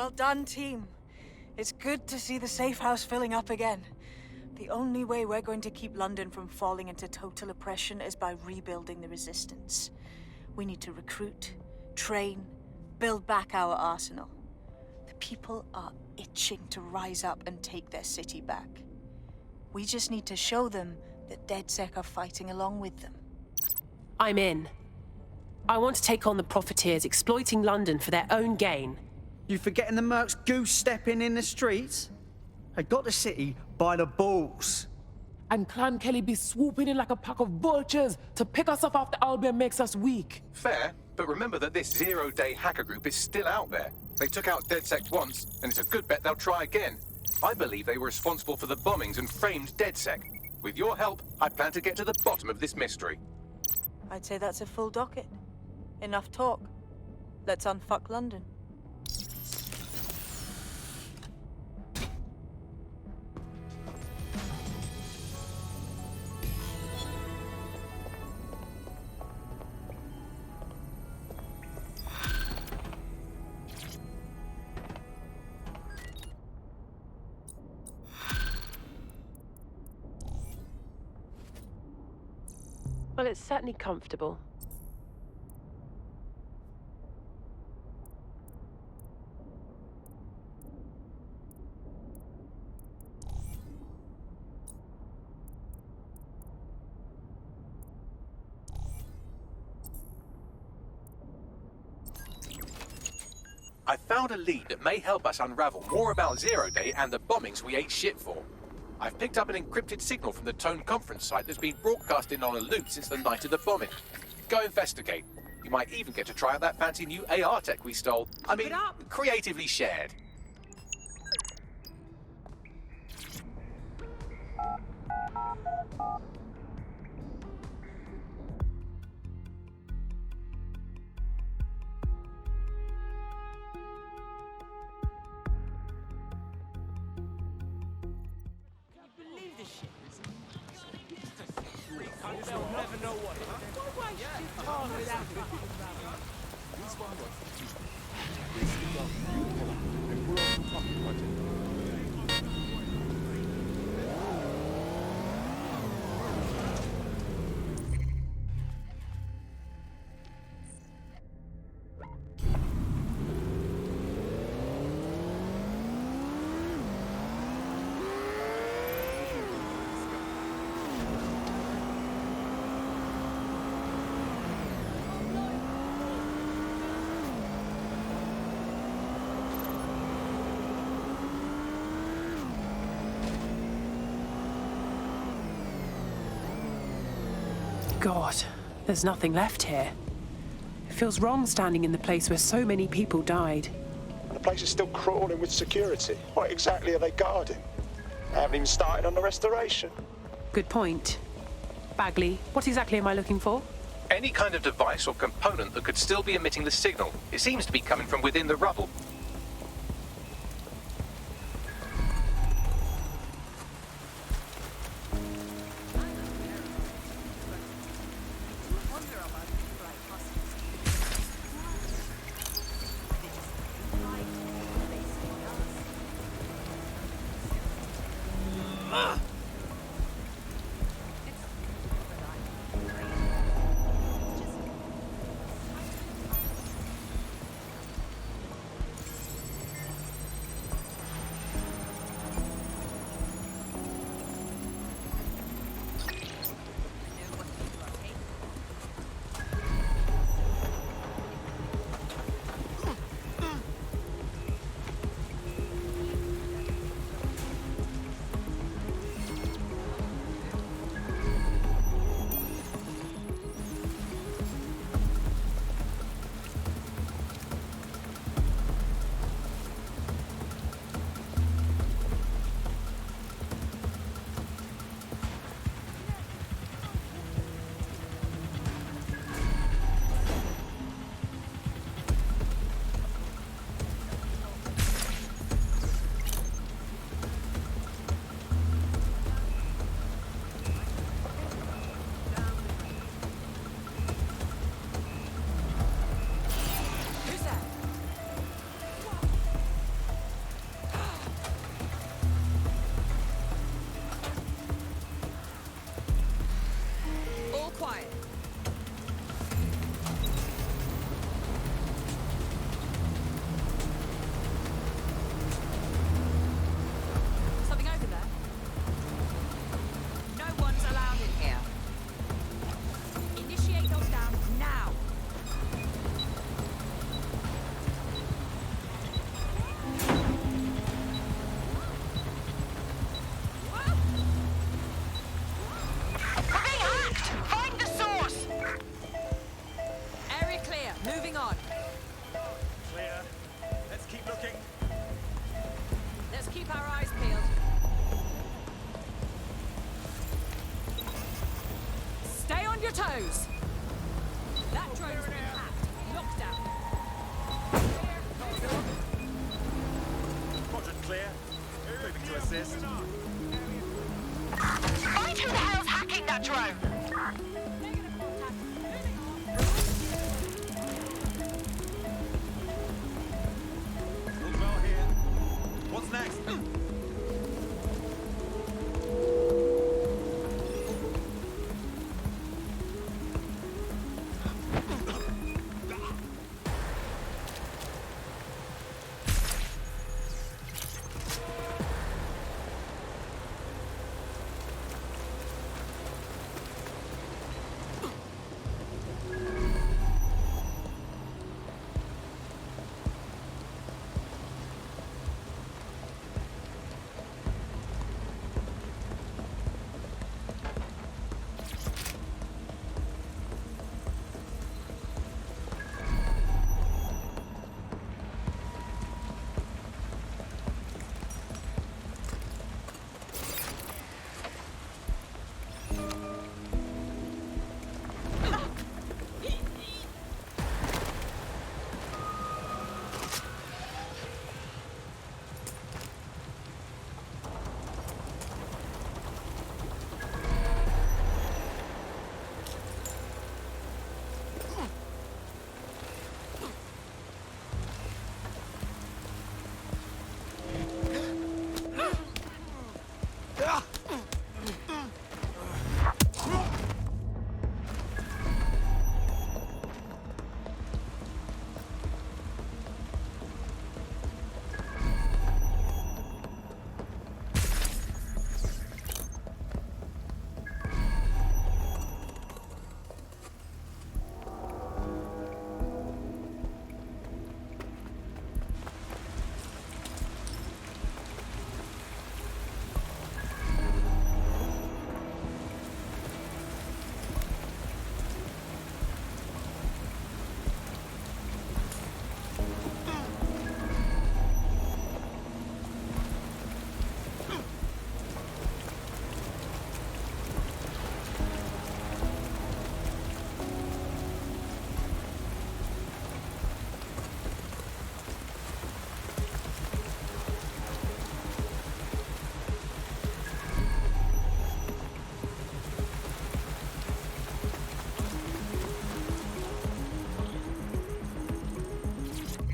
Well done, team. It's good to see the safe house filling up again. The only way we're going to keep London from falling into total oppression is by rebuilding the resistance. We need to recruit, train, build back our arsenal. The people are itching to rise up and take their city back. We just need to show them that DedSec are fighting along with them. I'm in. I want to take on the profiteers exploiting London for their own gain. You forgetting the mercs goose-stepping in the streets? They got the city by the balls. And Clan Kelley be swooping in like a pack of vultures to pick us up after Albion makes us weak. Fair, but remember that this zero-day hacker group is still out there. They took out DedSec once, and it's a good bet they'll try again. I believe they were responsible for the bombings and framed DedSec. With your help, I plan to get to the bottom of this mystery. I'd say that's a full docket. Enough talk. Let's unfuck London. Well, it's certainly comfortable. I found a lead that may help us unravel more about Zero Day and the bombings we ate shit for. I've picked up an encrypted signal from the Tone conference site that's been broadcasting on a loop since the night of the bombing. Go investigate. You might even get to try out that fancy new AR tech we stole. I mean, creatively shared. God, there's nothing left here. It feels wrong standing in the place where so many people died. And the place is still crawling with security. What exactly are they guarding? They haven't even started on the restoration. Good point. Bagley, what exactly am I looking for? Any kind of device or component that could still be emitting the signal. It seems to be coming from within the rubble. clear. Let's keep looking. Let's keep our eyes peeled. Stay on your toes. That drone's been hacked. Lockdown. Quadrant clear. Moving to assist. Find who the hell's hacking that drone. All's well here. What's next?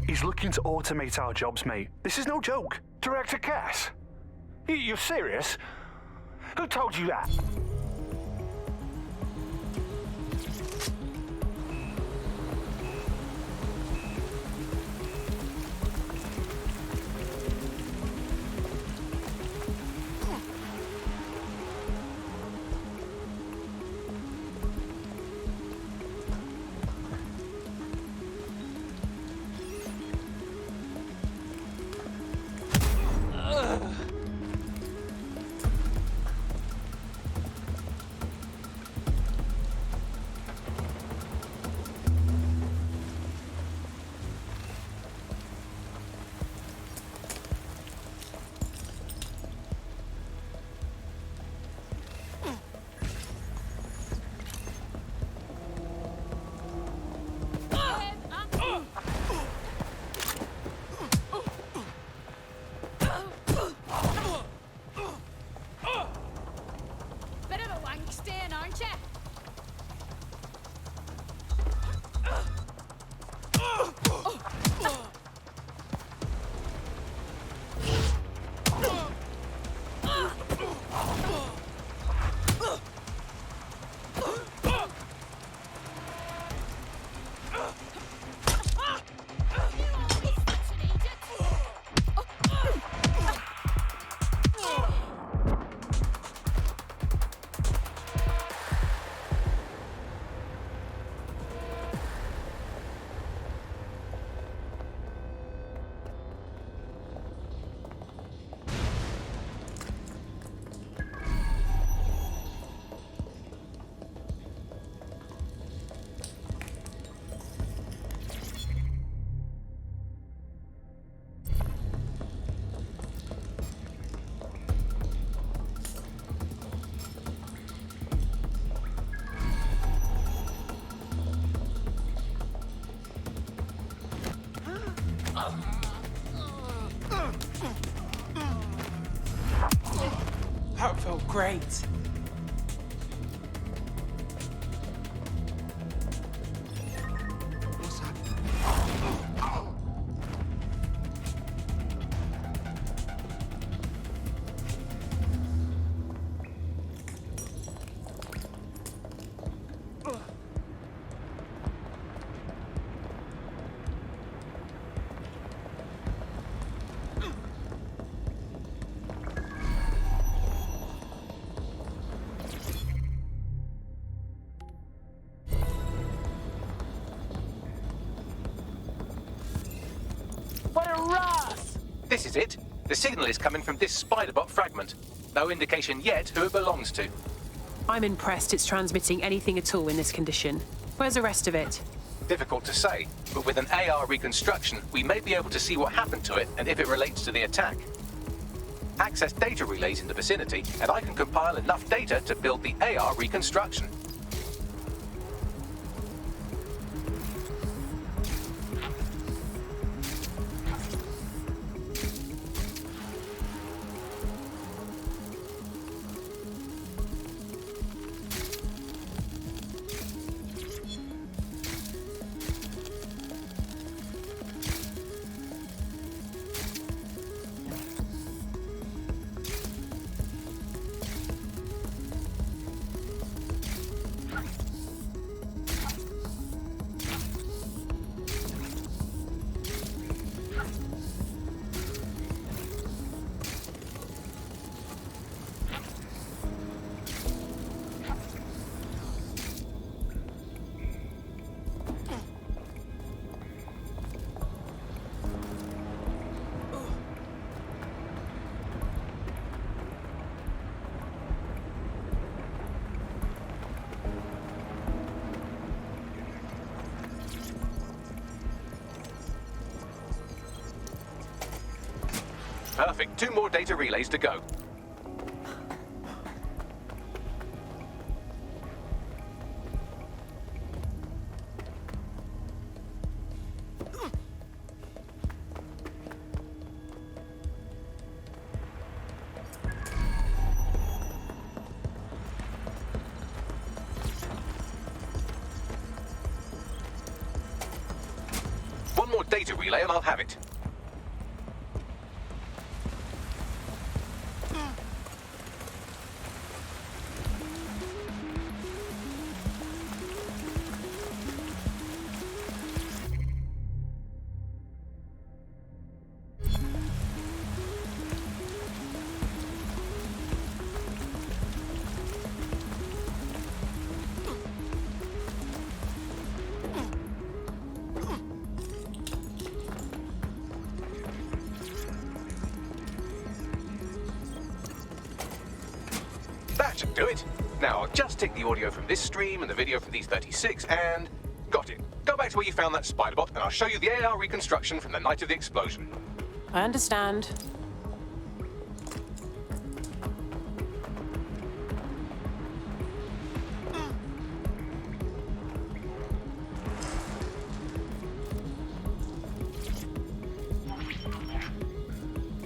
He's looking to automate our jobs, mate. This is no joke. Director Cass? You're serious? Who told you that? Great. What a Ross! This is it. The signal is coming from this spider-bot fragment. No indication yet who it belongs to. I'm impressed it's transmitting anything at all in this condition. Where's the rest of it? Difficult to say, but with an AR reconstruction, we may be able to see what happened to it and if it relates to the attack. Access data relays in the vicinity, and I can compile enough data to build the AR reconstruction. Perfect. 2 more data relays to go. One more data relay and I'll have it. That should do it. Now, I'll just take the audio from this stream and the video from these 36 and... got it. Go back to where you found that spider-bot and I'll show you the AR reconstruction from the night of the explosion. I understand.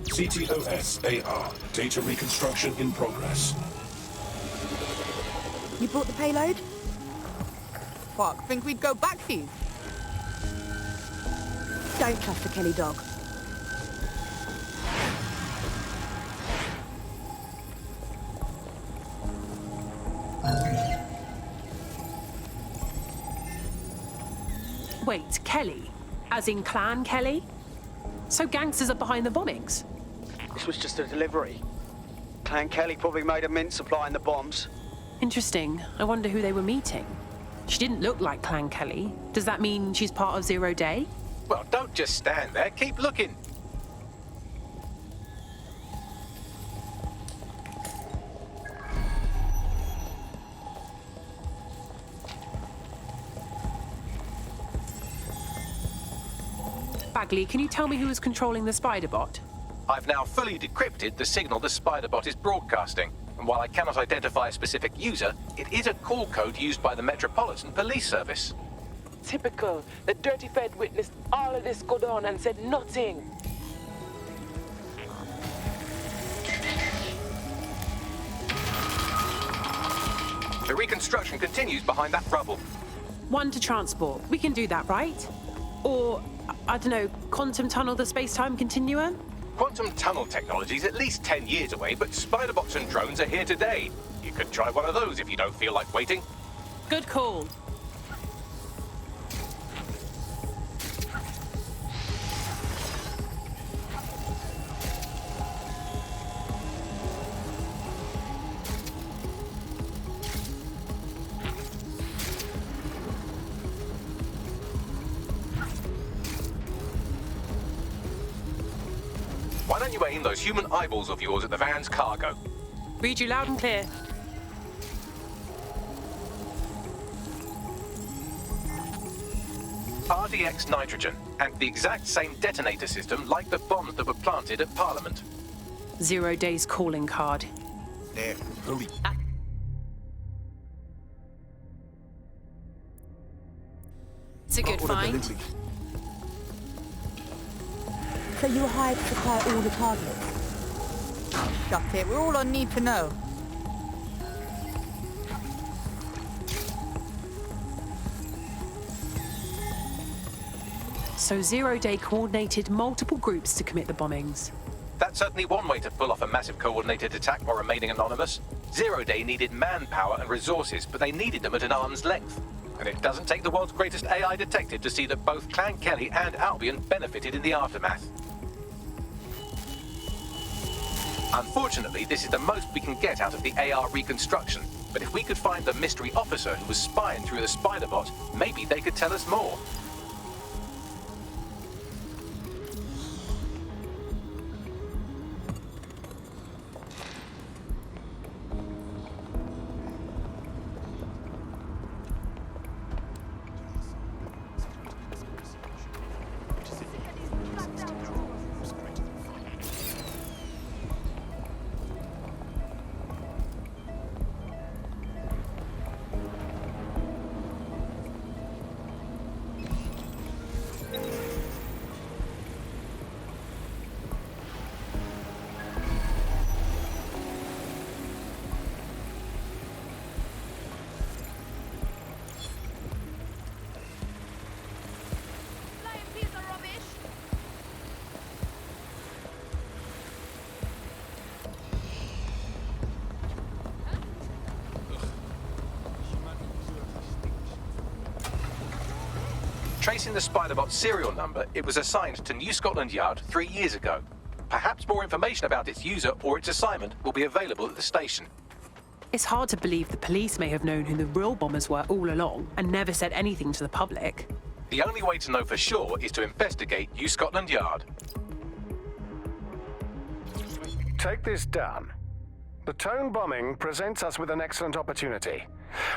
CTOS AR. Data reconstruction in progress. You brought the payload? Fuck, think we'd go back here? Don't trust the Kelley dog. Wait, Kelley? As in Clan Kelley? So gangsters are behind the bombings? This was just a delivery. Clan Kelley probably made a mint supplying the bombs. Interesting. I wonder who they were meeting. She didn't look like Clan Kelley. Does that mean she's part of Zero Day? Well, don't just stand there. Keep looking. Bagley, can you tell me who is controlling the spider-bot? I've now fully decrypted the signal the spider-bot is broadcasting. And while I cannot identify a specific user, it is a call code used by the Metropolitan Police Service. Typical. The dirty Fed witnessed all of this go down and said nothing. The reconstruction continues behind that rubble. One to transport. We can do that, right? Or, I don't know, quantum tunnel the space-time continuum? Quantum tunnel technology's at least 10 years away, but spider bots and drones are here today. You could try one of those if you don't feel like waiting. Good call. Why don't you aim those human eyeballs of yours at the van's cargo? Read you loud and clear. RDX nitrogen, and the exact same detonator system like the bombs that were planted at Parliament. 0 days calling card. There, hurry. It's a good find. So you hired to supply all the targets? Got it. We're all I need to know. So 0 Day coordinated multiple groups to commit the bombings. That's certainly one way to pull off a massive coordinated attack while remaining anonymous. 0 Day needed manpower and resources, but they needed them at an arm's length. And it doesn't take the world's greatest AI detective to see that both Clan Kelley and Albion benefited in the aftermath. Unfortunately, this is the most we can get out of the AR reconstruction. But if we could find the mystery officer who was spying through the spider bot, maybe they could tell us more. Tracing the Spiderbot's serial number, it was assigned to New Scotland Yard 3 years ago. Perhaps more information about its user or its assignment will be available at the station. It's hard to believe the police may have known who the real bombers were all along and never said anything to the public. The only way to know for sure is to investigate New Scotland Yard. Take this down. The Tone bombing presents us with an excellent opportunity.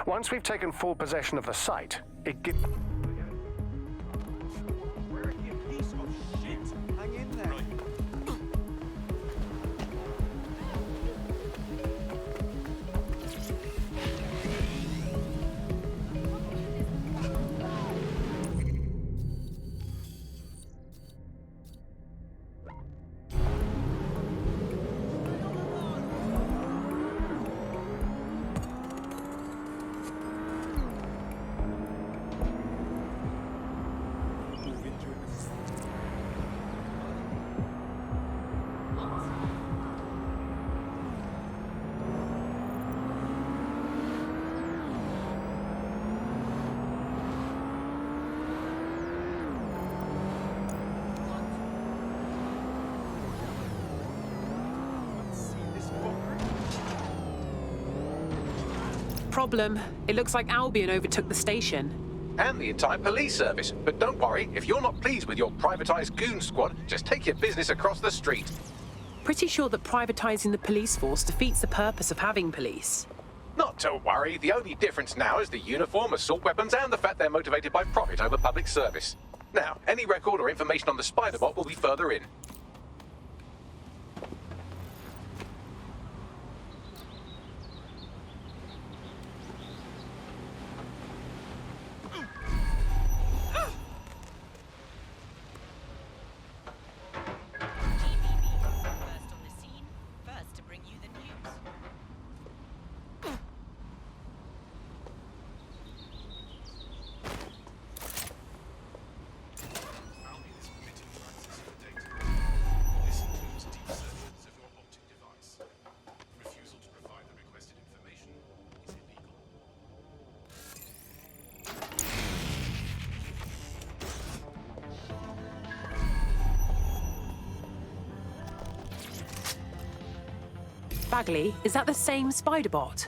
Once we've taken full possession of the site, it gives... Problem, it looks like Albion overtook the station. And the entire police service. But don't worry, if you're not pleased with your privatized goon squad, just take your business across the street. Pretty sure that privatizing the police force defeats the purpose of having police. Not to worry, the only difference now is the uniform, assault weapons, and the fact they're motivated by profit over public service. Now, any record or information on the Spiderbot will be further in. Bagley, is that the same spider bot?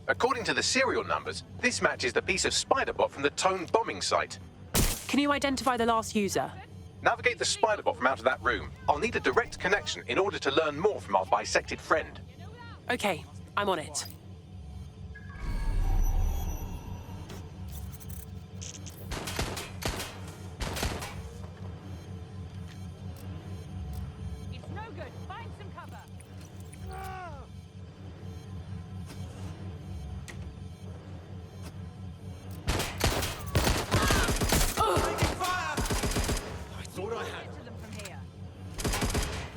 According to the serial numbers, this matches the piece of spider bot from the Tone bombing site. Can you identify the last user? Navigate the spider bot from out of that room. I'll need a direct connection in order to learn more from our bisected friend. Okay, I'm on it. It's no good. Find some cover. I thought I had To them from here.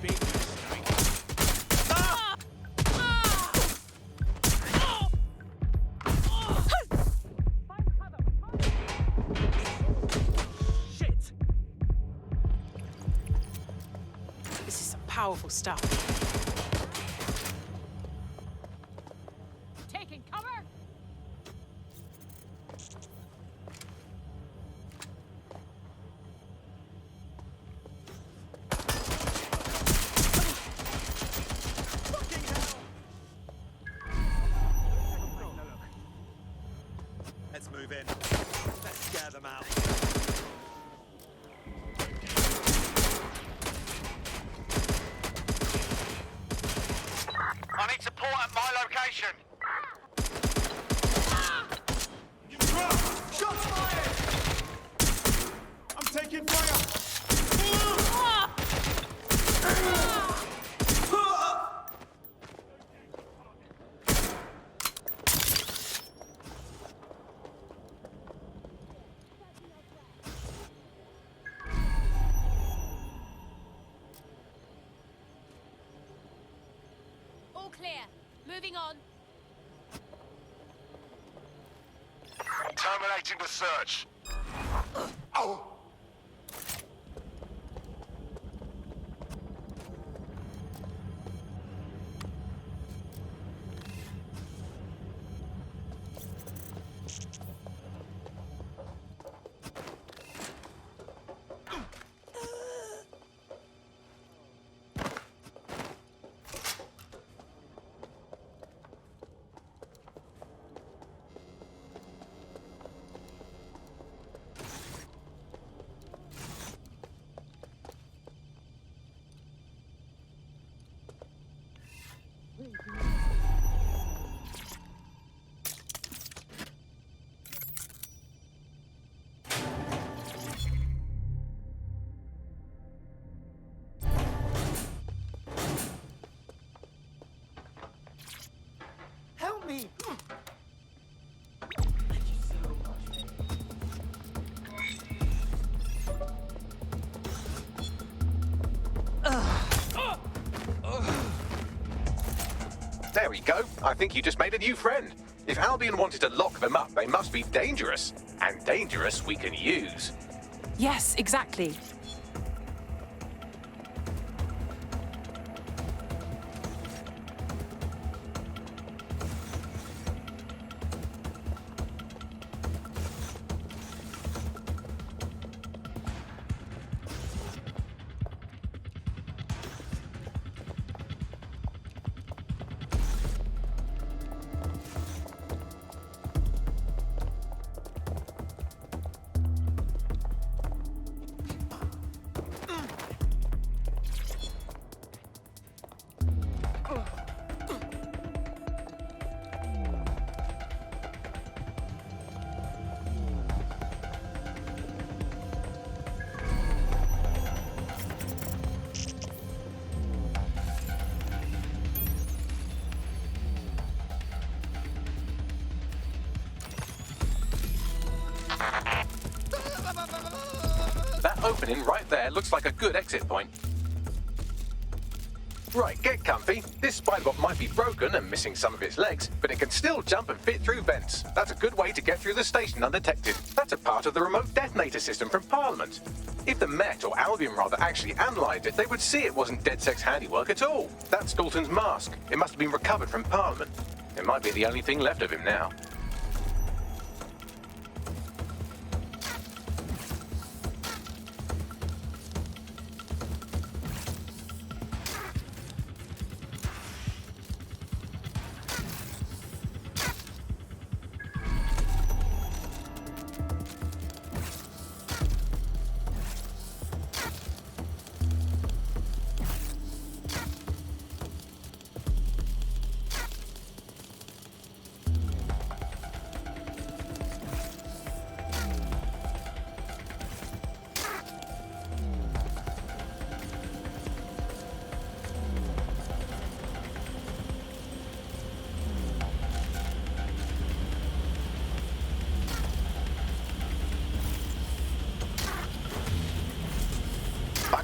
big mistake. Find cover. We can't. Shit! This is some powerful stuff. Taking cover. Let's move in. Let's scare them out. I need support at my location. Shots fired! I'm taking fire! All clear. Moving on. Terminating the search. Oh! Help me! There we go. I think you just made a new friend. If Albion wanted to lock them up, they must be dangerous. And dangerous we can use. Yes, exactly. That opening right there looks like a good exit point. Right, get comfy. This spiderbot might be broken and missing some of its legs, but it can still jump and fit through vents. That's a good way to get through the station undetected. That's a part of the remote detonator system from Parliament. If the Met, or Albion rather, actually analysed it, they would see it wasn't DedSec's handiwork at all. That's Dalton's mask. It must have been recovered from Parliament. It might be the only thing left of him now.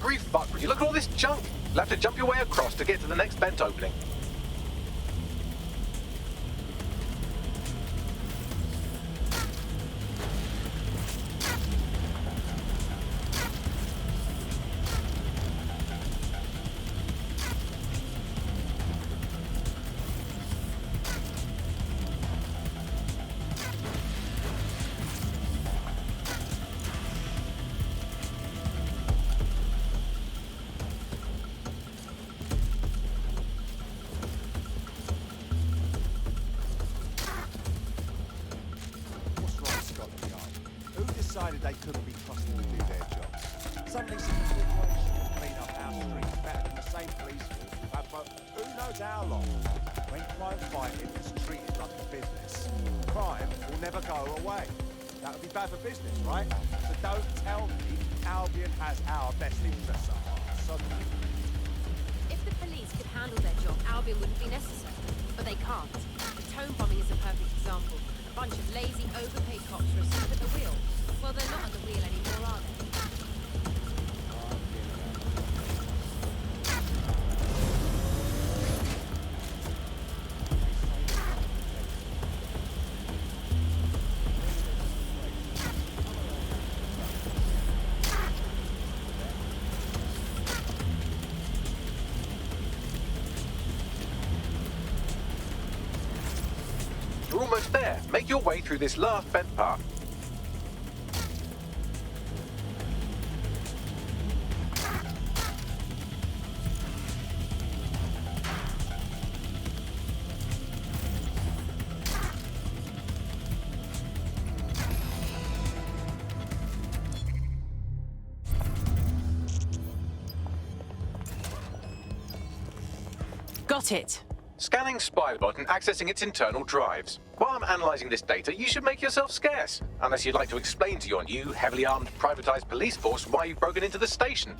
Buggery fuck, would you look at all this junk? You'll have to jump your way across to get to the next vent opening. Decided they couldn't be trusted to do their jobs. Suddenly some corporation to clean up our streets better than the same police force we've had for who knows how long. When crime fighting is treated like a business, crime will never go away. That would be bad for business, right? So don't tell me Albion has our best interests at heart. So If the police could handle their job, Albion wouldn't be necessary. But they can't. The Tone bombing is a perfect example. A bunch of lazy, overpaid cops for a seat at the wheel. Well, they're not at the wheel anymore, are they? You're almost there. Make your way through this last vent part. Got it. Scanning Spiderbot and accessing its internal drives. While I'm analysing this data, you should make yourself scarce. Unless you'd like to explain to your new, heavily armed, privatised police force why you've broken into the station.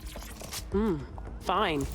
Fine.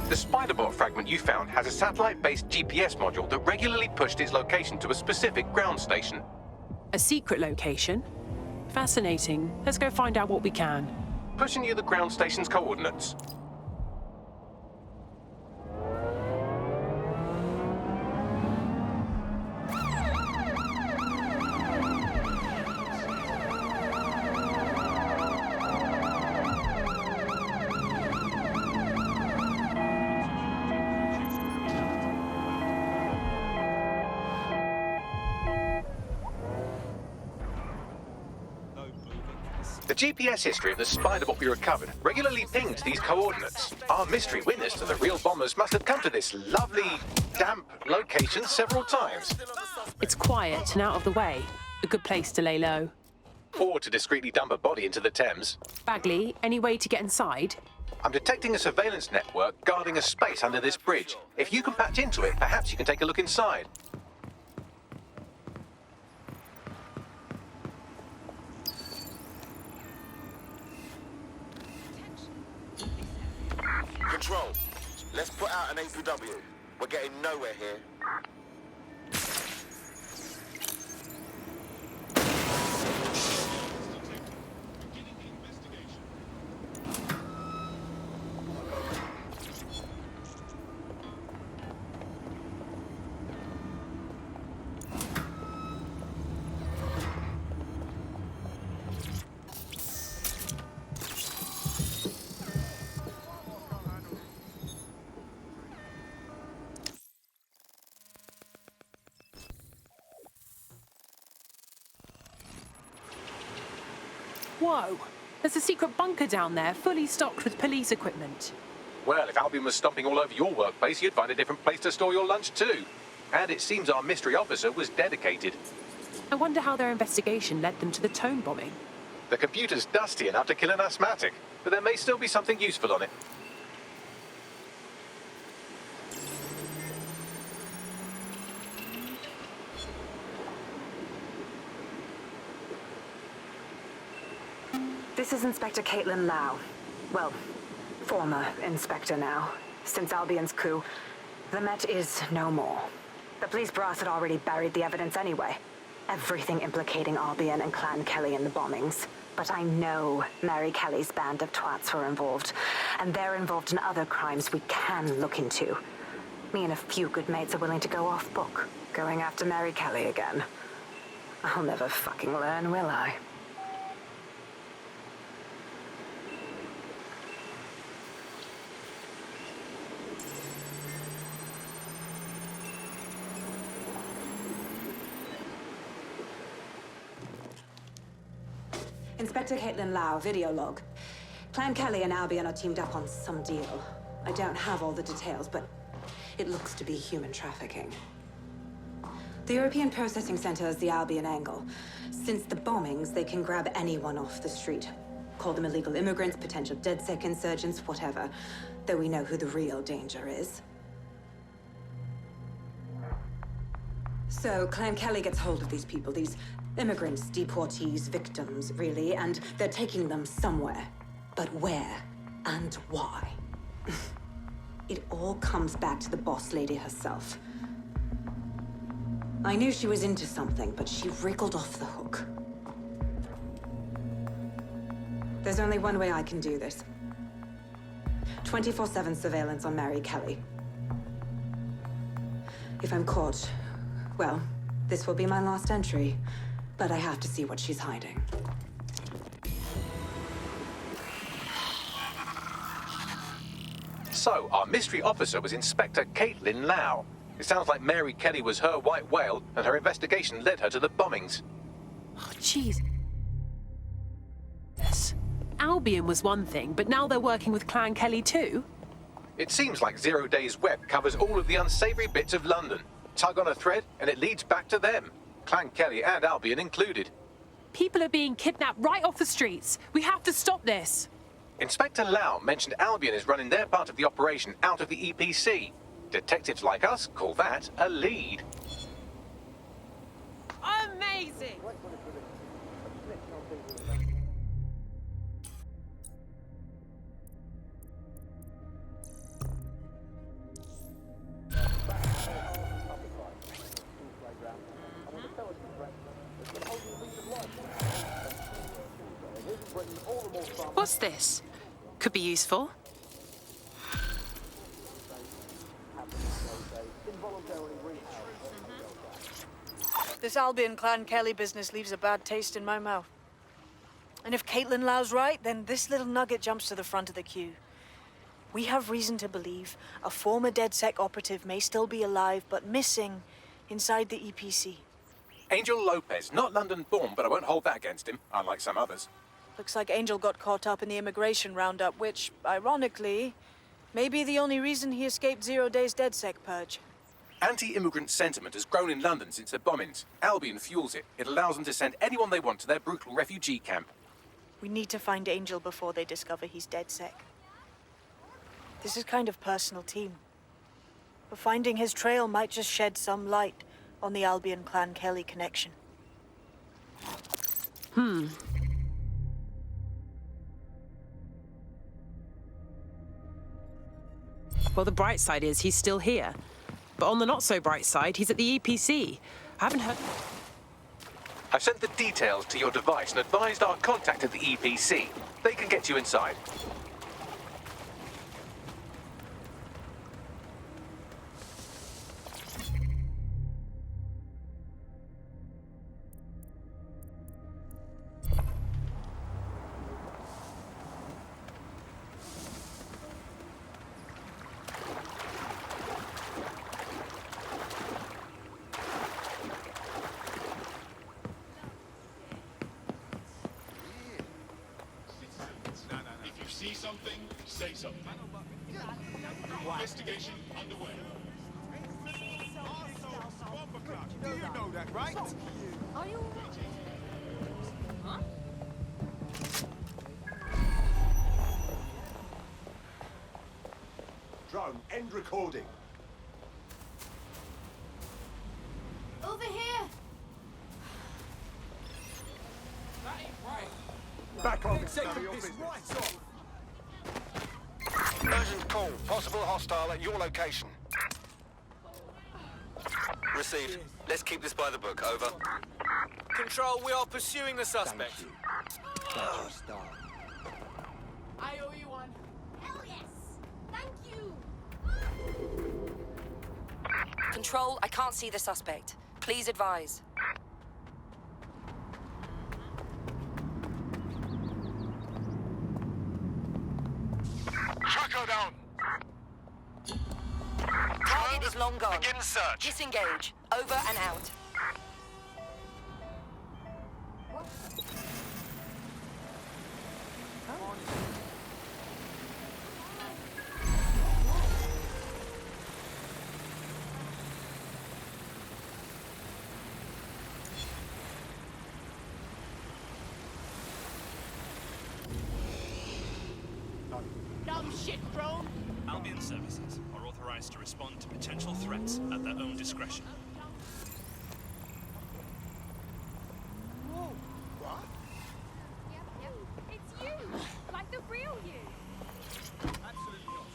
The Spiderbot fragment you found has a satellite-based GPS module that regularly pushed its location to a specific ground station. A secret location? Fascinating. Let's go find out what we can. Pushing you the ground station's coordinates. The GPS history of the Spiderbot we recovered regularly pinged these coordinates. Our mystery witness to the real bombers must have come to this lovely, damp location several times. It's quiet and out of the way. A good place to lay low. Or to discreetly dump a body into the Thames. Bagley, any way to get inside? I'm detecting a surveillance network guarding a space under this bridge. If you can patch into it, perhaps you can take a look inside. out an APW. We're getting nowhere here. Whoa! There's a secret bunker down there, fully stocked with police equipment. Well, if Albion was stomping all over your workplace, you'd find a different place to store your lunch too. And it seems our mystery officer was dedicated. I wonder how their investigation led them to the Tone bombing. The computer's dusty enough to kill an asthmatic, but there may still be something useful on it. This is Inspector Caitlin Lau. Well, former inspector now. Since Albion's coup, the Met is no more. The police brass had already buried the evidence anyway. Everything implicating Albion and Clan Kelley in the bombings. But I know Mary Kelley's band of twats were involved, and they're involved in other crimes we can look into. Me and a few good mates are willing to go off book, going after Mary Kelley again. I'll never fucking learn, will I? Inspector Caitlin Lau, video log. Clan Kelley and Albion are teamed up on some deal. I don't have all the details, but it looks to be human trafficking. The European Processing Center is the Albion angle. Since the bombings, they can grab anyone off the street. Call them illegal immigrants, potential DedSec insurgents, whatever. Though we know who the real danger is. So, Clan Kelley gets hold of these people, these immigrants, deportees, victims, really, and they're taking them somewhere. But where and why? It all comes back to the boss lady herself. I knew she was into something, but she wriggled off the hook. There's only one way I can do this. 24/7 surveillance on Mary Kelley. If I'm caught, well, this will be my last entry. But I have to see what she's hiding. So, our mystery officer was Inspector Caitlin Lau. It sounds like Mary Kelley was her white whale, and her investigation led her to the bombings. Oh, jeez. Yes. Albion was one thing, but now they're working with Clan Kelley too? It seems like 0 Days Web covers all of the unsavory bits of London. Tug on a thread, and it leads back to them. Clan Kelley and Albion included. People are being kidnapped right off the streets. We have to stop this. Inspector Lau mentioned Albion is running their part of the operation out of the EPC. Detectives like us call that a lead. Amazing! What's this? Could be useful. This Albion Clan Kelley business leaves a bad taste in my mouth. And if Caitlin Lau's right, then this little nugget jumps to the front of the queue. We have reason to believe a former DedSec operative may still be alive, but missing inside the EPC. Angel Lopez, not London-born, but I won't hold that against him, unlike some others. Looks like Angel got caught up in the immigration roundup, which, ironically, may be the only reason he escaped 0 Days DedSec purge. Anti-immigrant sentiment has grown in London since the bombings. Albion fuels it. It allows them to send anyone they want to their brutal refugee camp. We need to find Angel before they discover he's DedSec. This is kind of personal team. But finding his trail might just shed some light on the Albion Clan Kelley connection. Well, the bright side is he's still here. But on the not-so-bright side, he's at the EPC. I haven't heard... I've sent the details to your device and advised our contact at the EPC. They can get you inside. See something, say something. Investigation underway. Do you know that, right? Are you... Huh? Drone, end recording. Over here! That ain't right. Back on, Mr. Your business. Right off. Urgent call. Possible hostile at your location. Received. Let's keep this by the book. Over. Control, we are pursuing the suspect. I owe you one. Hell yes! Thank you! Control, I can't see the suspect. Please advise. Tracker down. Target is long gone. Begin search. Disengage. Over and out. Dumb shit, drone. Albion services are authorized to respond to potential threats at their own discretion. Whoa, what? Yep. It's you! Like the real you! Absolutely not.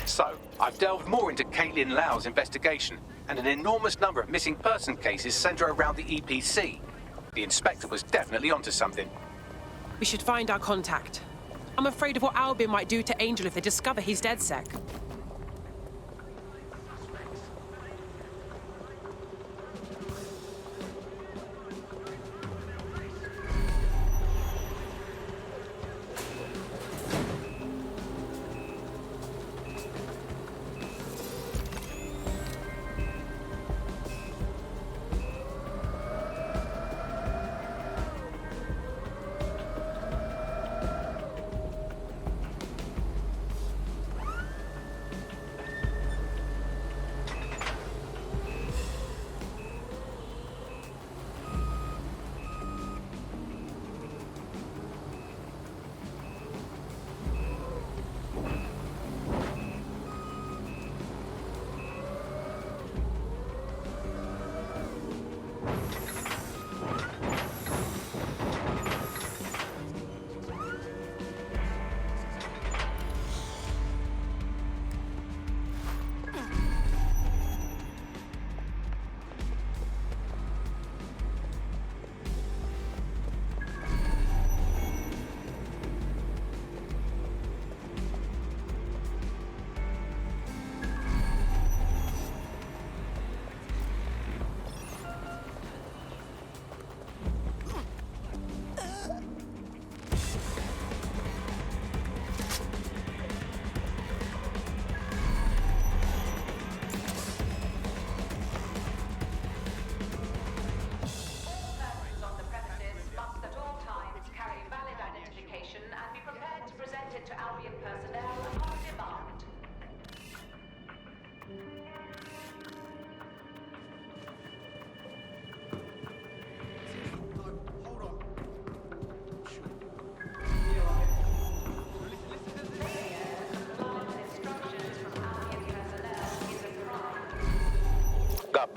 So, I've delved more into Caitlin Lau's investigation, and an enormous number of missing person cases centre around the EPC. The inspector was definitely onto something. We should find our contact. I'm afraid of what Albion might do to Angel if they discover he's DedSec.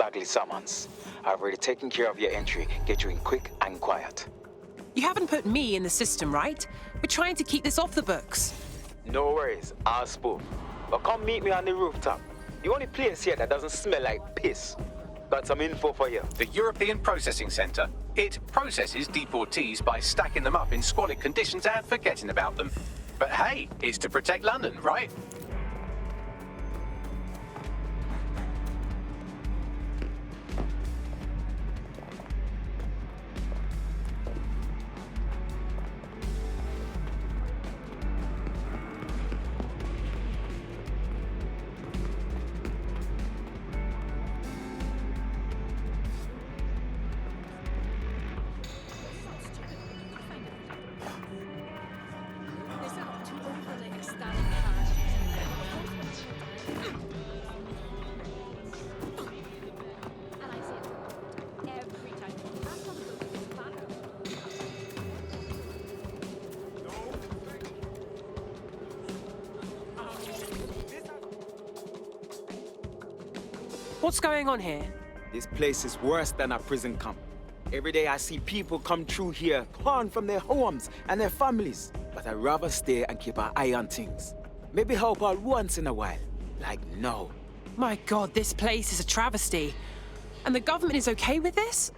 scraggly summons. I've already taken care of your entry. Get you in quick and quiet. You haven't put me in the system, right? We're trying to keep this off the books. No worries, I'll spoof. But come meet me on the rooftop. The only place here that doesn't smell like piss. Got some info for you. The European Processing Centre. It processes deportees by stacking them up in squalid conditions and forgetting about them. But hey, it's to protect London, right? What's going on here? This place is worse than a prison camp. Every day I see people come through here, torn from their homes and their families. But I'd rather stay and keep an eye on things. Maybe help out once in a while. Like now. My God, this place is a travesty. And the government is okay with this?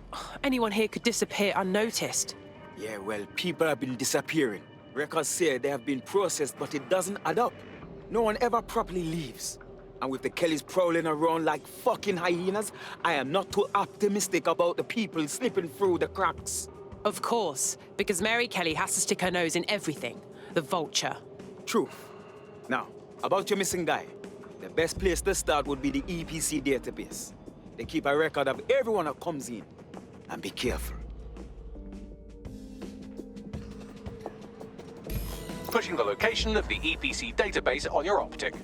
Anyone here could disappear unnoticed. Yeah, well, people have been disappearing. Records say they have been processed, but it doesn't add up. No one ever properly leaves. And with the Kelleys prowling around like fucking hyenas, I am not too optimistic about the people slipping through the cracks. Of course, because Mary Kelley has to stick her nose in everything. The vulture. True. Now, about your missing guy. The best place to start would be the EPC database. They keep a record of everyone that comes in. And be careful. Pushing the location of the EPC database on your optic.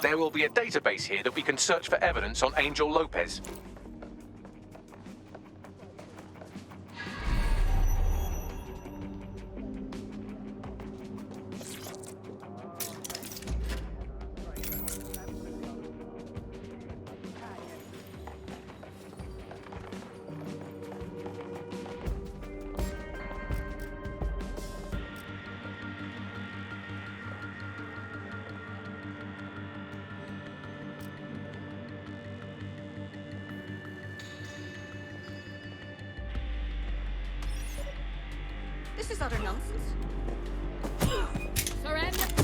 There will be a database here that we can search for evidence on Angel Lopez. This is utter nonsense. Surrender!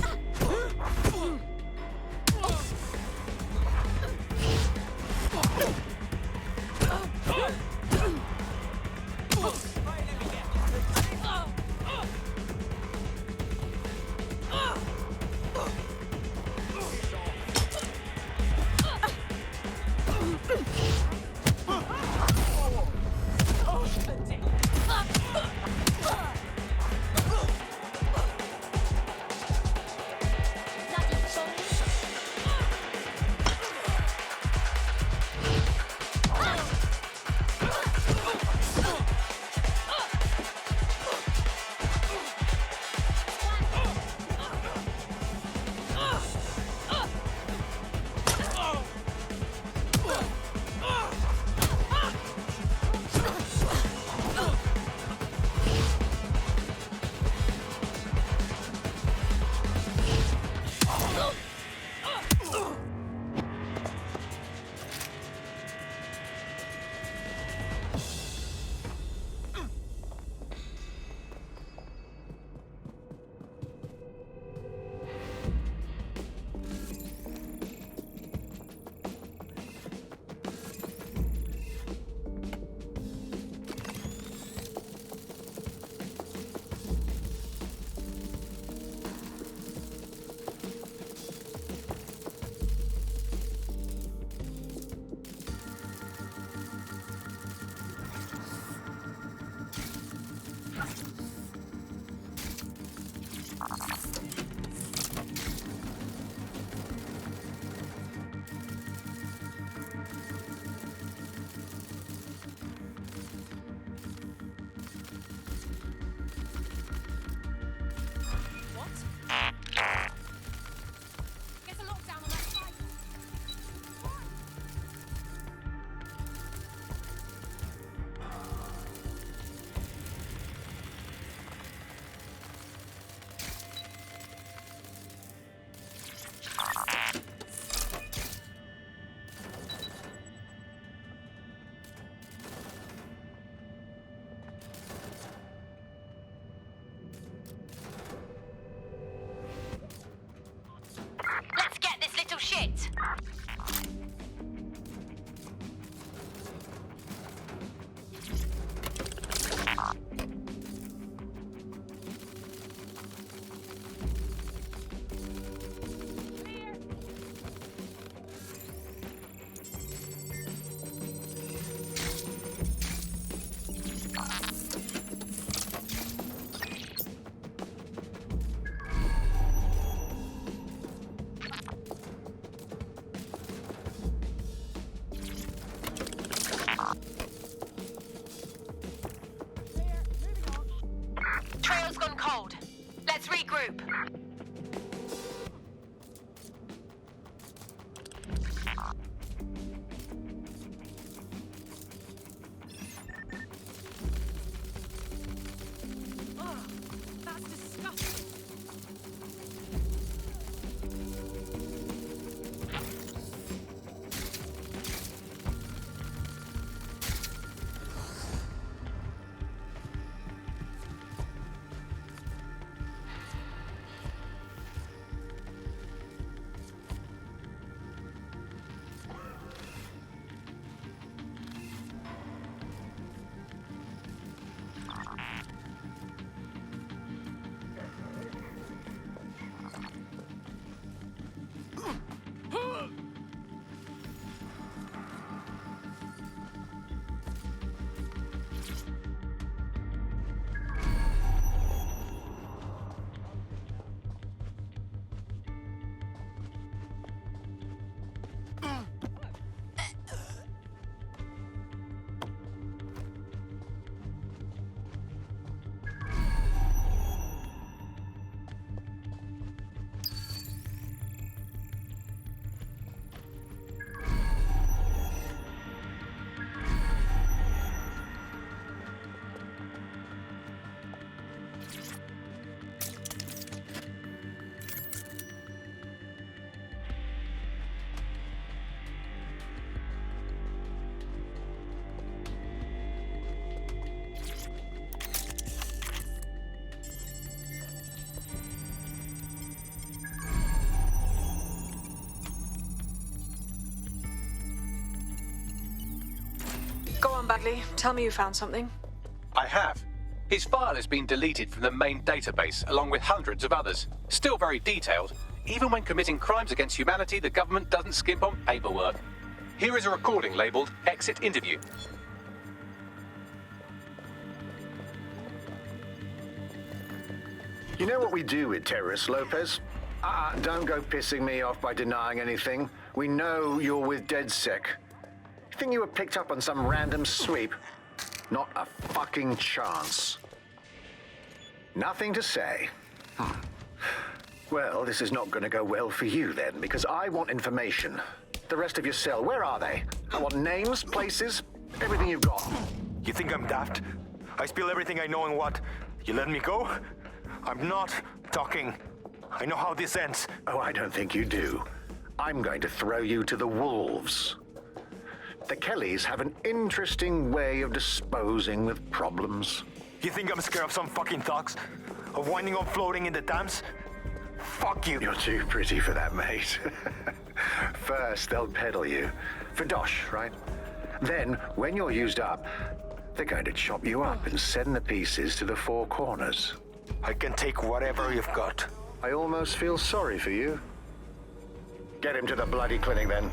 Let's regroup. Oh, that's disgusting. Go on, Bagley. Tell me you found something. I have. His file has been deleted from the main database, along with hundreds of others. Still very detailed. Even when committing crimes against humanity, the government doesn't skimp on paperwork. Here is a recording labeled Exit Interview. You know what we do with terrorists, Lopez? Don't go pissing me off by denying anything. We know you're with DedSec. You think you were picked up on some random sweep? Not a fucking chance. Nothing to say. Well, this is not going to go well for you then, because I want information. The rest of your cell, where are they? I want names, places, everything you've got. You think I'm daft? I spill everything I know and what? You let me go? I'm not talking. I know how this ends. Oh, I don't think you do. I'm going to throw you to the wolves. The Kelleys have an interesting way of disposing with problems. You think I'm scared of some fucking thugs? Of winding up floating in the Thames? Fuck you. You're too pretty for that, mate. First, they'll peddle you. For dosh, right? Then, when you're used up, they're going to chop you up and send the pieces to the four corners. I can take whatever you've got. I almost feel sorry for you. Get him to the bloody clinic, then.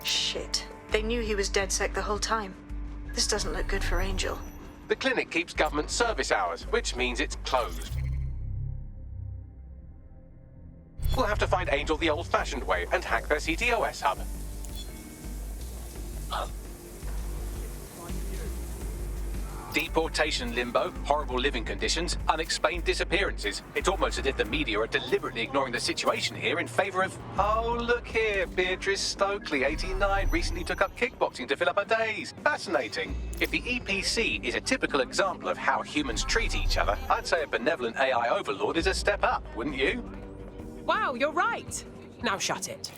Shit. They knew he was DedSec the whole time. This doesn't look good for Angel. The clinic keeps government service hours, which means it's closed. We'll have to find Angel the old-fashioned way and hack their CTOS hub. Deportation limbo, horrible living conditions, unexplained disappearances. It's almost as if the media are deliberately ignoring the situation here in favor of... Oh, look here, Beatrice Stokely, 89, recently took up kickboxing to fill up her days. Fascinating. If the EPC is a typical example of how humans treat each other, I'd say a benevolent AI overlord is a step up, wouldn't you? Wow, you're right. Now shut it.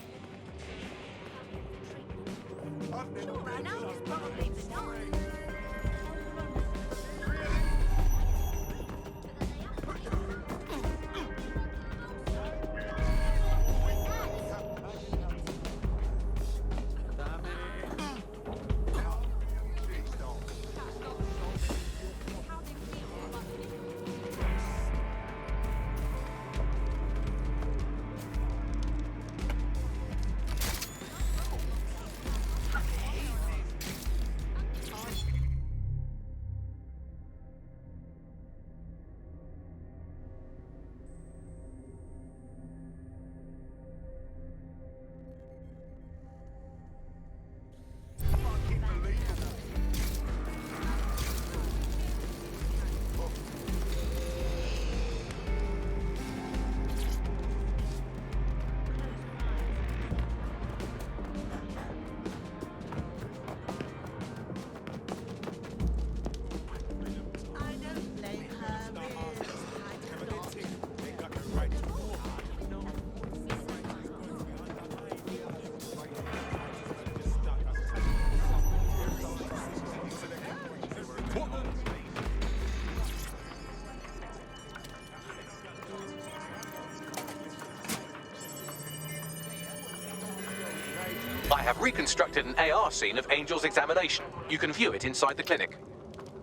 I have reconstructed an AR scene of Angel's examination. You can view it inside the clinic.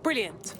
Brilliant.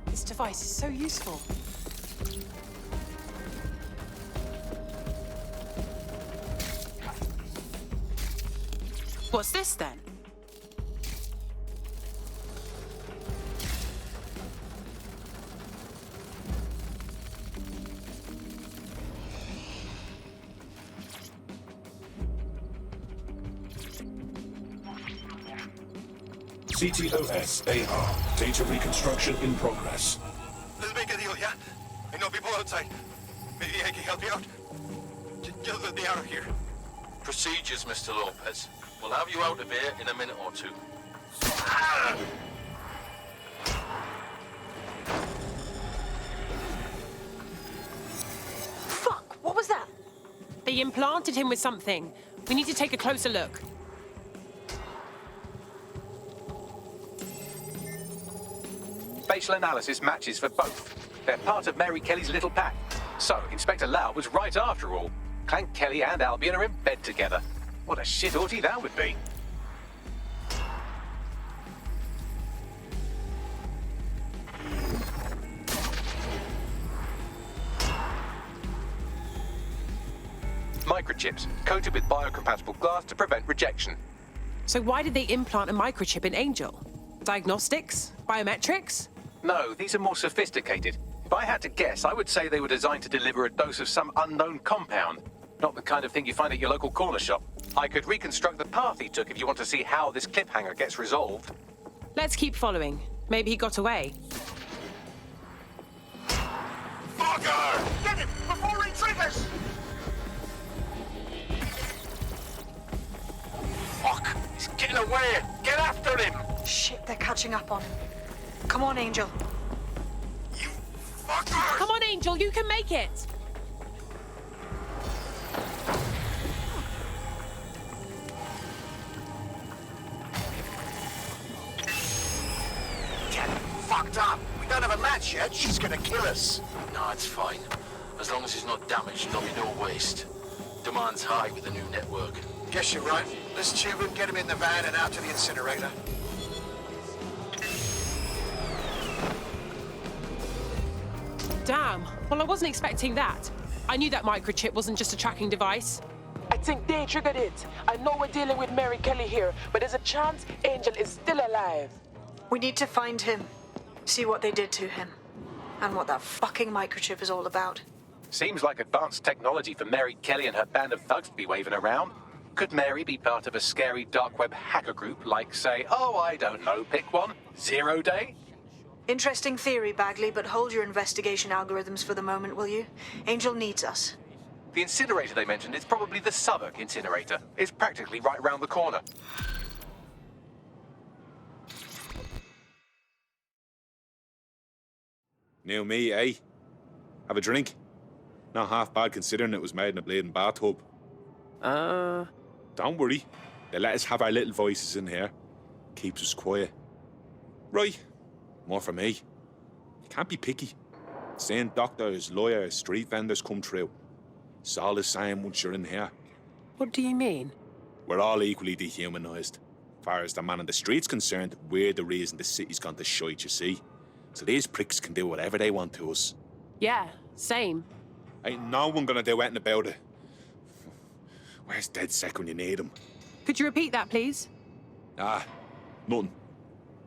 This device is so useful. What's this then? CTOS AR. Data reconstruction in progress. Let's make a deal, yeah? I know people outside. Maybe I can help you out. Just let me out of here. Procedures, Mr. Lopez. We'll have you out of here in a minute or two. Fuck! What was that? They implanted him with something. We need to take a closer look. Facial analysis matches for both. They're part of Mary Kelly's little pack. So, Inspector Lau was right after all. Clank Kelley and Albion are in bed together. What a shit orgy that would be. Microchips, coated with biocompatible glass to prevent rejection. So why did they implant a microchip in Angel? Diagnostics? Biometrics? No, these are more sophisticated. If I had to guess, I would say they were designed to deliver a dose of some unknown compound. Not the kind of thing you find at your local corner shop. I could reconstruct the path he took if you want to see how this cliffhanger gets resolved. Let's keep following. Maybe he got away. Fucker! Get him before he triggers! Fuck! He's getting away! Get after him! Shit, they're catching up on him. Come on, Angel. You fucker! Come on, Angel, you can make it! Get fucked up! We don't have a match yet. She's gonna kill us. No, it's fine. As long as he's not damaged, there'll be no waste. Demand's high with the new network. Guess you're right. Let's tube him, get him in the van and out to the incinerator. Damn. Well, I wasn't expecting that. I knew that microchip wasn't just a tracking device. I think they triggered it. I know we're dealing with Mary Kelly here, but there's a chance Angel is still alive. We need to find him, see what they did to him, and what that fucking microchip is all about. Seems like advanced technology for Mary Kelly and her band of thugs to be waving around. Could Mary be part of a scary dark web hacker group like, say, oh, I don't know, pick one, 0 Day? Interesting theory, Bagley, but hold your investigation algorithms for the moment, will you? Angel needs us. The incinerator they mentioned is probably the Southwark incinerator. It's practically right round the corner. New me, eh? Have a drink? Not half bad considering it was made in a bleeding bathtub. Don't worry. They let us have our little voices in here. Keeps us quiet. Right. More for me. You can't be picky. Seeing doctors, lawyers, street vendors come through. It's all the same once you're in here. What do you mean? We're all equally dehumanised. As far as the man on the street's concerned, we're the reason the city's gone to shite, you see. So these pricks can do whatever they want to us. Yeah, same. Ain't no one gonna do anything about it. Where's DedSec when you need him? Could you repeat that, please? Nothing.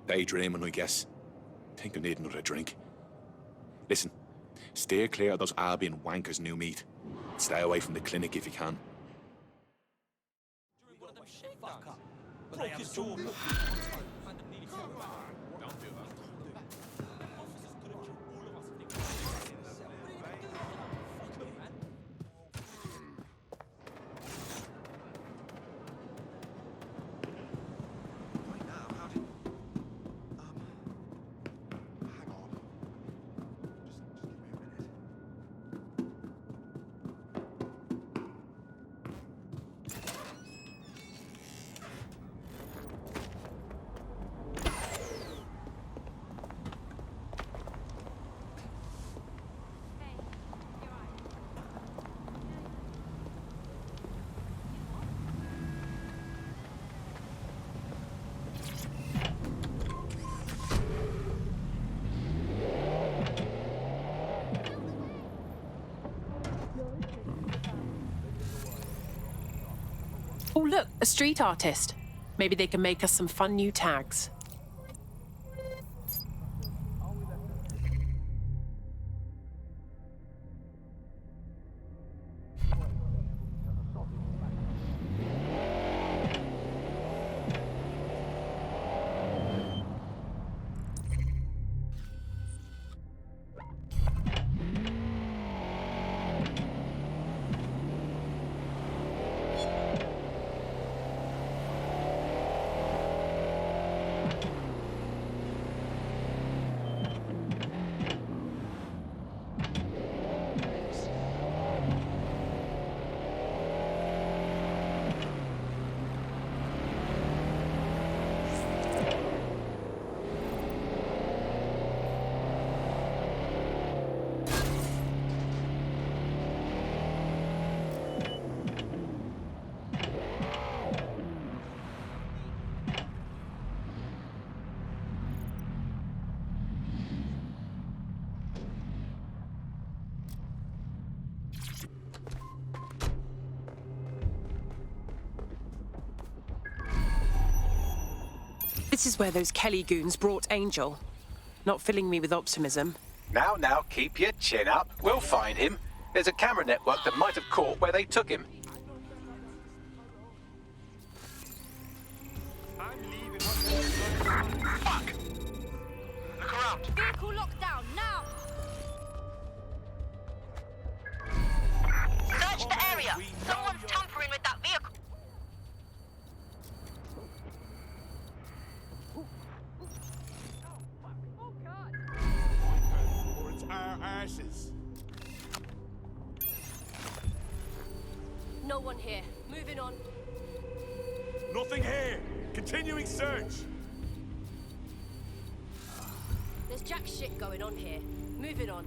Daydreaming, I guess. Think I need another drink. Listen, steer clear of those Albion wankers' new meat. Stay away from the clinic if you can. Oh, look, a street artist. Maybe they can make us some fun new tags. This is where those Kelley goons brought Angel. Not filling me with optimism. Now, keep your chin up. We'll find him. There's a camera network that might have caught where they took him. Fuck! Look around. Vehicle locked down, now! Search the area. Someone's tampering with that vehicle. Or it's our asses. No one here. Moving on. Nothing here. Continuing search. There's jack shit going on here. Moving on.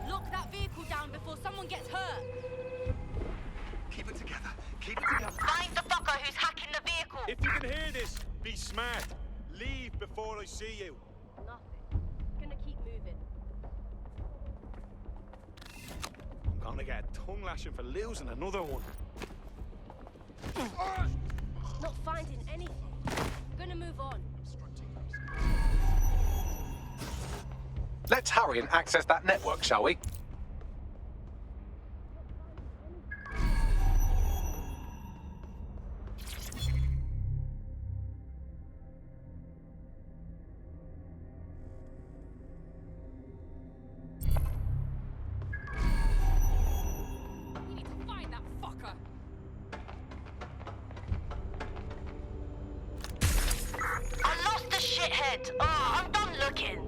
Lock that vehicle down before someone gets hurt. Keep it together. Keep it together. Find the fucker who's hacking the vehicle. If you can hear this, be smart. Leave before I see you. Nothing. Gonna keep moving. I'm gonna get a tongue lashing for losing another one. Not finding anything. Gonna move on. Let's hurry and access that network, shall we? You need to find that fucker. I lost the shithead. Oh, I'm done looking.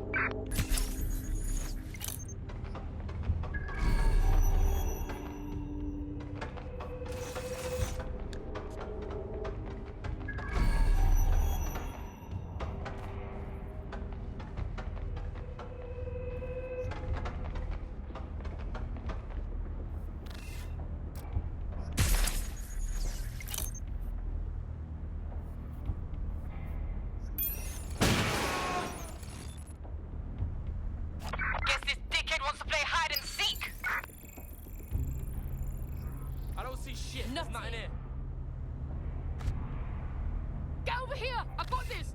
I got this!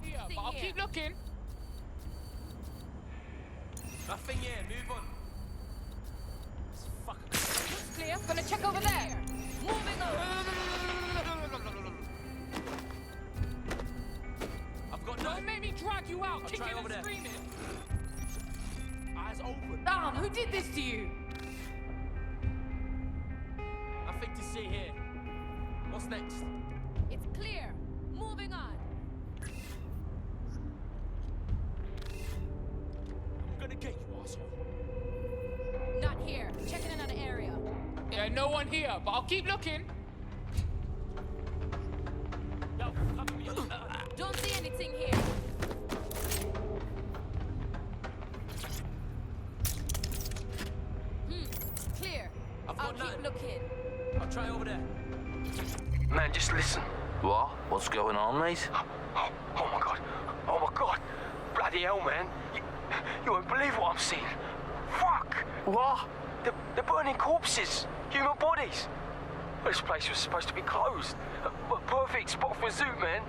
Here, but I'll keep looking. Nothing here, move on. Looks clear. Gonna check over there. Moving on. I've got Don't make me drag you out, kicking and screaming. Eyes open. Damn, who did this to you? Nothing to see here. What's next? It's clear. Moving on. I'm gonna get you, asshole. Not here. Checking another area. Yeah, no one here, but I'll keep looking. Don't see anything here. Clear. I'll keep looking. I'll try over there. Man, just listen. What? What's going on, mate? Oh my god. Oh my god. Bloody hell, man. You won't believe what I'm seeing. Fuck. What? They're burning corpses. Human bodies. This place was supposed to be closed. A perfect spot for a zoo, man.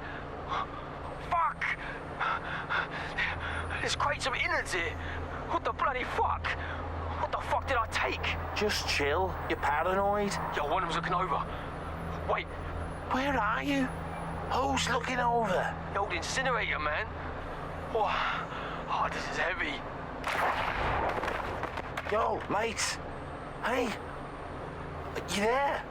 Fuck. There's crates of innards here. What the bloody fuck? What the fuck did I take? Just chill. You're paranoid. Yo, one of them's looking over. Wait. Where are you? Who's looking over? The old incinerator, man. Oh, this is heavy. Yo, mate. Hey. You there?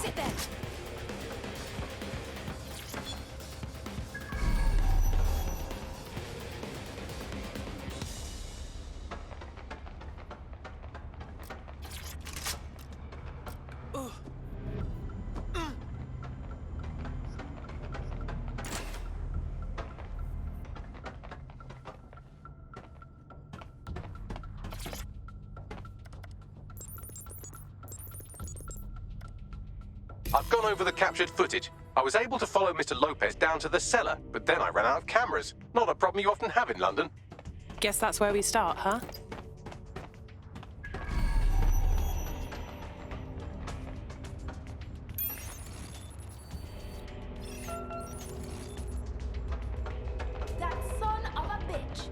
Sit there. I've gone over the captured footage. I was able to follow Mr. Lopez down to the cellar, but then I ran out of cameras. Not a problem you often have in London. Guess that's where we start, huh? That son of a bitch.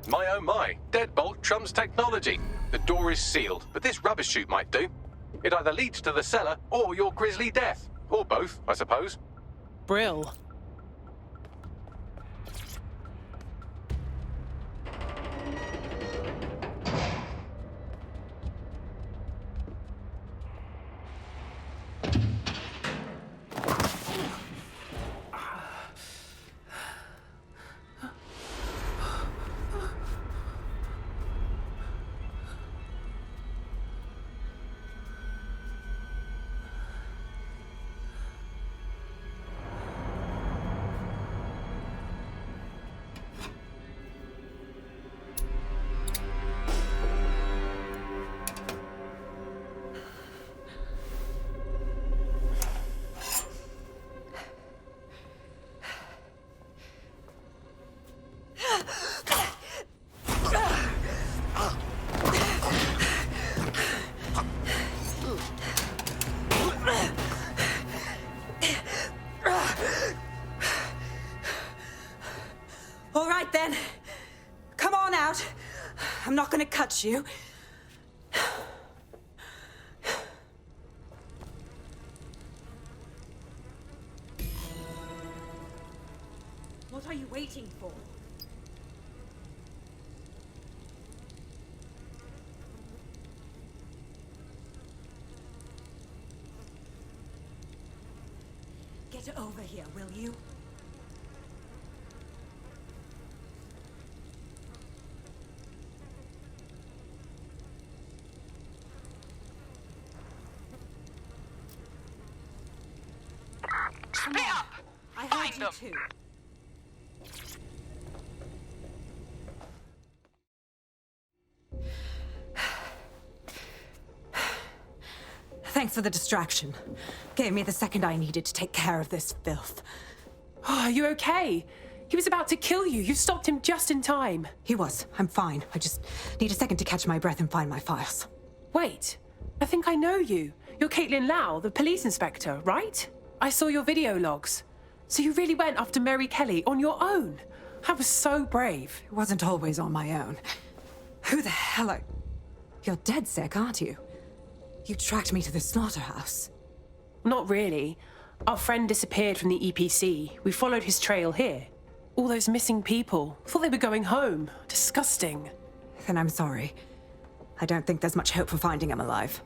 My oh my, deadbolt trumps technology. The door is sealed, but this rubbish chute might do. It either leads to the cellar or your grisly death. Or both, I suppose. Brill. I'm not gonna cut you. What are you waiting for? Get over here, will you? Speed up! I Find heard them! you too. Thanks for the distraction. Gave me the second I needed to take care of this filth. Oh, are you okay? He was about to kill you. You stopped him just in time. He was. I'm fine. I just need a second to catch my breath and find my files. Wait, I think I know you. You're Caitlin Lau, the police inspector, right? I saw your video logs. So you really went after Mary Kelley on your own? That was so brave. It wasn't always on my own. Who the hell are... You're dead sick, aren't you? You tracked me to the slaughterhouse. Not really. Our friend disappeared from the EPC. We followed his trail here. All those missing people. Thought they were going home. Disgusting. Then I'm sorry. I don't think there's much hope for finding him alive.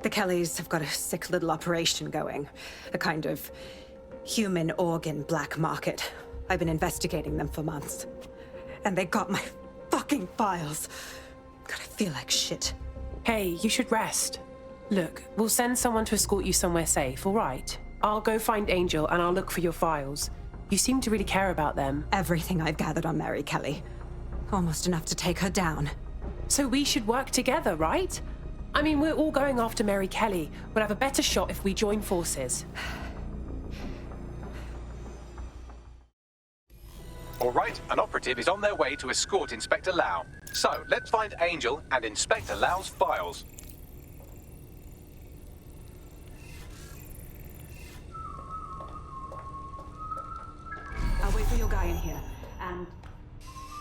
The Kelleys have got a sick little operation going. A kind of human organ black market. I've been investigating them for months. And they got my fucking files. God, I feel like shit. Hey, you should rest. Look, we'll send someone to escort you somewhere safe, all right? I'll go find Angel and I'll look for your files. You seem to really care about them. Everything I've gathered on Mary Kelley. Almost enough to take her down. So we should work together, right? I mean, we're all going after Mary Kelley. We'll have a better shot if we join forces. All right, an operative is on their way to escort Inspector Lau. So, let's find Angel and Inspector Lau's files. I'll wait for your guy in here. And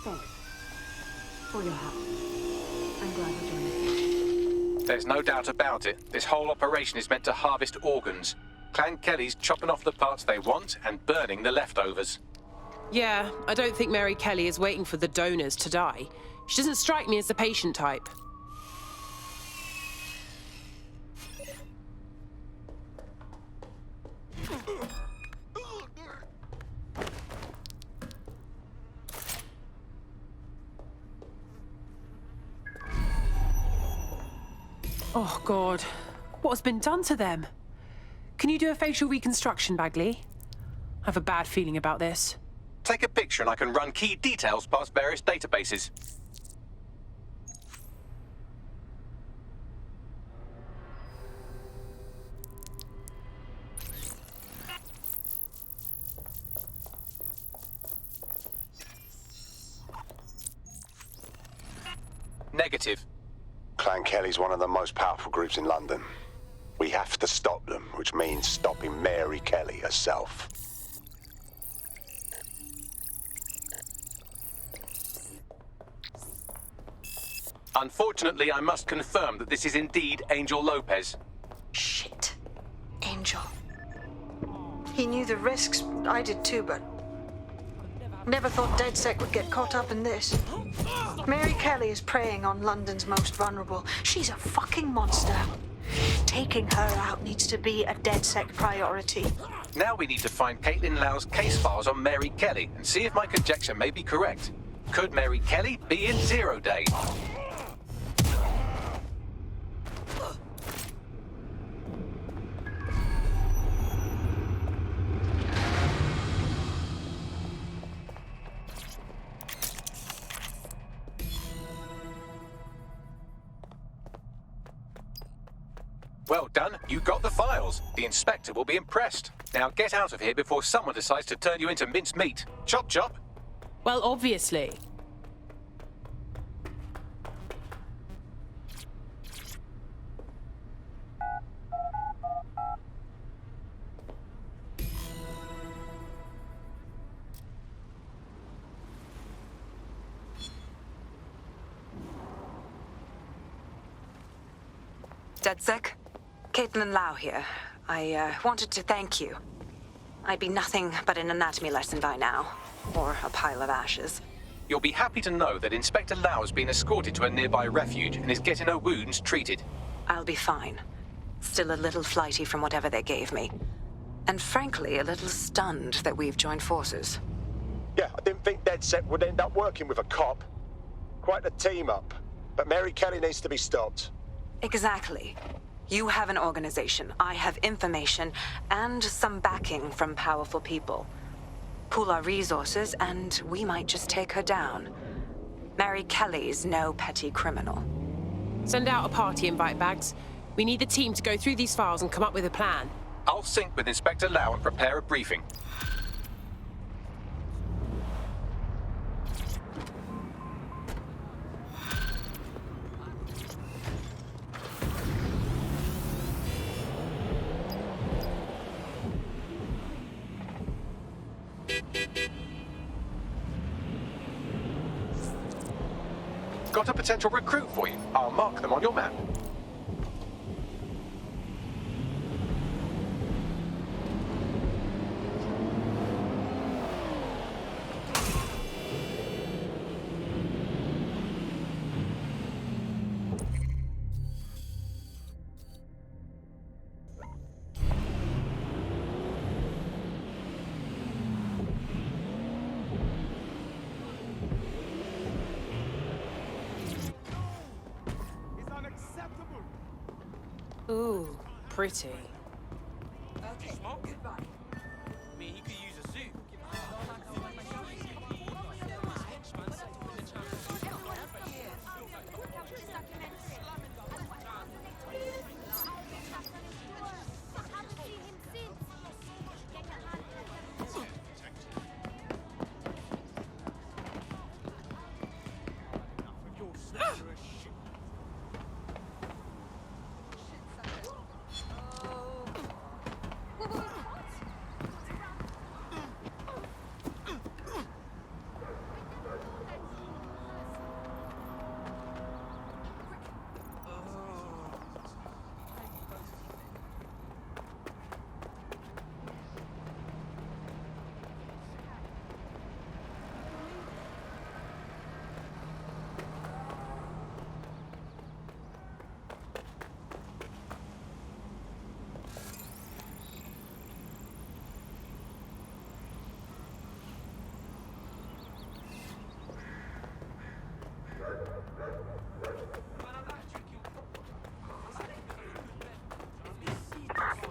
thanks for your help. I'm glad we're doing it. There's no doubt about it. This whole operation is meant to harvest organs. Clan Kelley's chopping off the parts they want and burning the leftovers. Yeah, I don't think Mary Kelley is waiting for the donors to die. She doesn't strike me as the patient type. Oh, God. What has been done to them? Can you do a facial reconstruction, Bagley? I have a bad feeling about this. Take a picture and I can run key details past various databases. Negative. Clan Kelley's one of the most powerful groups in London. We have to stop them, which means stopping Mary Kelley herself. Unfortunately, I must confirm that this is indeed Angel Lopez. Shit. Angel. He knew the risks. I did too, but... never thought DedSec would get caught up in this. Mary Kelley is preying on London's most vulnerable. She's a fucking monster. Taking her out needs to be a DedSec priority. Now we need to find Caitlin Lau's case files on Mary Kelley and see if my conjecture may be correct. Could Mary Kelley be in 0 Day? Well done, you got the files. The inspector will be impressed. Now get out of here before someone decides to turn you into minced meat. Chop chop. Well, obviously. Dead sick? Caitlin Lau here. I wanted to thank you. I'd be nothing but an anatomy lesson by now. Or a pile of ashes. You'll be happy to know that Inspector Lau has been escorted to a nearby refuge and is getting her wounds treated. I'll be fine. Still a little flighty from whatever they gave me. And frankly, a little stunned that we've joined forces. Yeah, I didn't think DedSec would end up working with a cop. Quite a team up. But Mary Kelley needs to be stopped. Exactly. You have an organization, I have information, and some backing from powerful people. Pool our resources, and we might just take her down. Mary Kelley's no petty criminal. Send out a party invite, Bags. We need the team to go through these files and come up with a plan. I'll sync with Inspector Lau and prepare a briefing. Got a potential recruit for you. I'll mark them on your map. Ooh, pretty. Okay, goodbye. I mean, he could use a suit.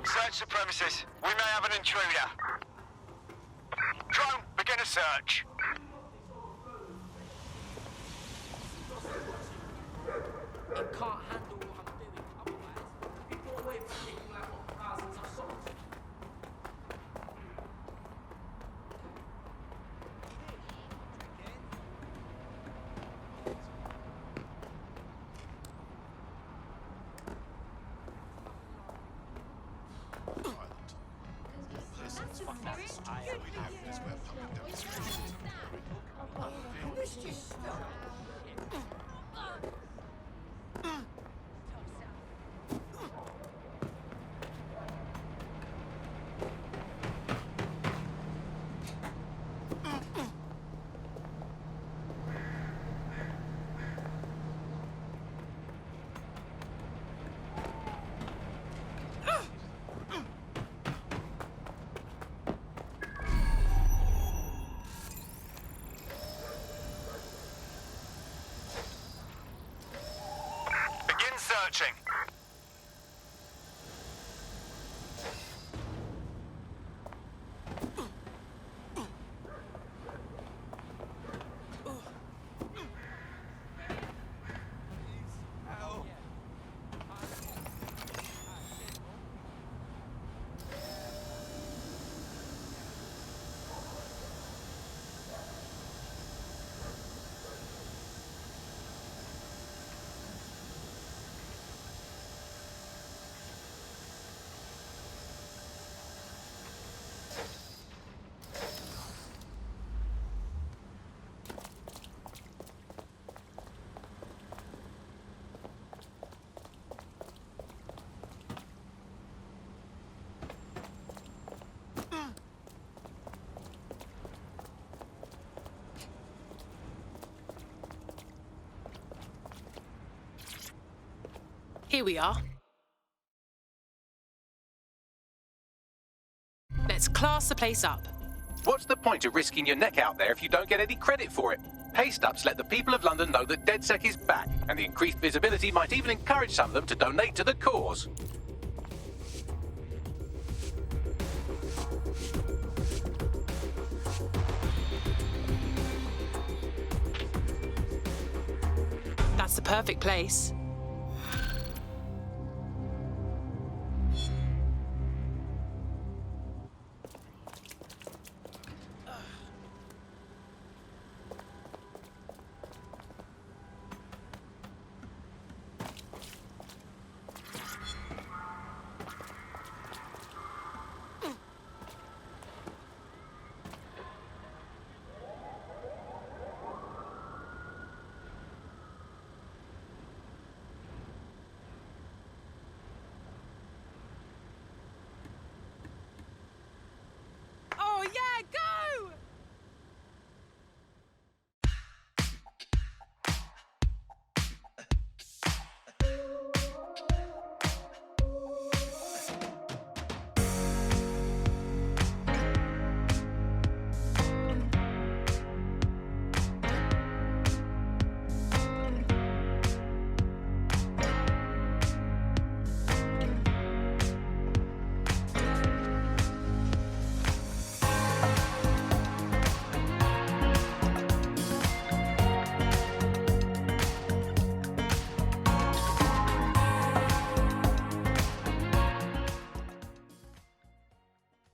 Search the premises. We may have an intruder. Drone, begin a search. It can't handle what I'm doing. Otherwise, people away from thinking like thousands of souls. Searching. Here we are. Let's class the place up. What's the point of risking your neck out there if you don't get any credit for it? Pay stubs let the people of London know that DedSec is back, and the increased visibility might even encourage some of them to donate to the cause. That's the perfect place.